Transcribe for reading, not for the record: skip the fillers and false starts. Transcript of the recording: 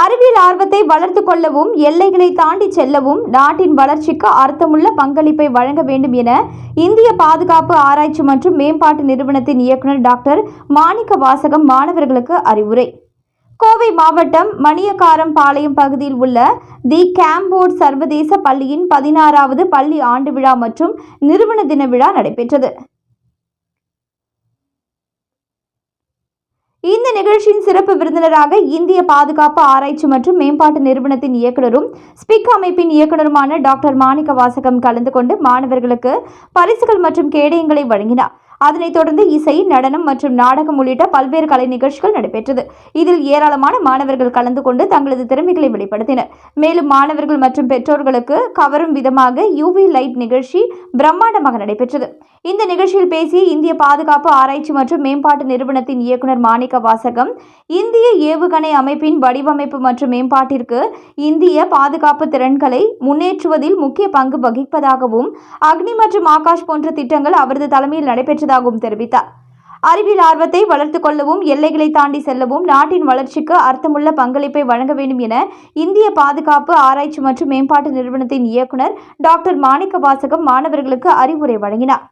அறிவியல் ஆர்வத்தை வளர்த்துக் கொள்ளவும் எல்லைகளை தாண்டி செல்லவும் நாட்டின் வளர்ச்சிக்கு அர்த்தமுள்ள பங்களிப்பை வழங்க வேண்டும் என இந்திய பாதுகாப்பு ஆராய்ச்சி மற்றும் மேம்பாட்டு நிறுவனத்தின் இயக்குநர் டாக்டர் மாணிக்க வாசகம் மாணவர்களுக்கு அறிவுரை. கோவை மாவட்டம் மணியக்காரம் பாளையம் பகுதியில் உள்ள தி கேம்போர்ட் சர்வதேச பள்ளியின் 16வது பள்ளி ஆண்டு விழா மற்றும் நிறுவன தின விழா நடைபெற்றது. இந்த நிகழ்ச்சியின் சிறப்பு விருந்தினராக இந்திய பாதுகாப்பு ஆராய்ச்சி மற்றும் மேம்பாட்டு நிறுவனத்தின் இயக்குநரும் ஸ்பிக் அமைப்பின் இயக்குநருமான டாக்டர் மாணிக்க வாசகம் கலந்து கொண்டு மாணவர்களுக்கு பரிசுகள் மற்றும் கேடயங்களை வழங்கினார். அதனைத் தொடர்ந்து இசை, நடனம் மற்றும் நாடகம் உள்ளிட்ட பல்வேறு கலை நிகழ்ச்சிகள் நடைபெற்றது. இதில் ஏராளமான மாணவர்கள் கலந்து கொண்டு தங்களது திறமைகளை வெளிப்படுத்தினர். மேலும் மாணவர்கள் மற்றும் பெற்றோர்களுக்கு கவரும் விதமாக யூவி லைட் நிகழ்ச்சி பிரம்மாண்டமாக நடைபெற்றது. இந்த நிகழ்ச்சியில் பேசிய இந்திய பாதுகாப்பு ஆராய்ச்சி மற்றும் மேம்பாட்டு நிறுவனத்தின் இயக்குநர் மாணிக்க வாசகம், இந்திய ஏவுகணை அமைப்பின் வடிவமைப்பு மற்றும் மேம்பாட்டிற்கு இந்திய பாதுகாப்பு திறன்களை முன்னேற்றுவதில் முக்கிய பங்கு வகிப்பதாகவும், அக்னி மற்றும் ஆகாஷ் போன்ற திட்டங்கள் அவரது தலைமையில் நடைபெற்றதாகவும் தெரிவித்தார். அறிவியல் ஆர்வத்தை வளர்த்துக் கொள்ளவும் எல்லைகளை தாண்டி செல்லவும் நாட்டின் வளர்ச்சிக்கு அர்த்தமுள்ள பங்களிப்பை வழங்க வேண்டும் என இந்திய பாதுகாப்பு ஆராய்ச்சி மற்றும் மேம்பாட்டு நிறுவனத்தின் இயக்குநர் டாக்டர் மாணிக்க வாசகம் மாணவர்களுக்கு அறிவுரை வழங்கினார்.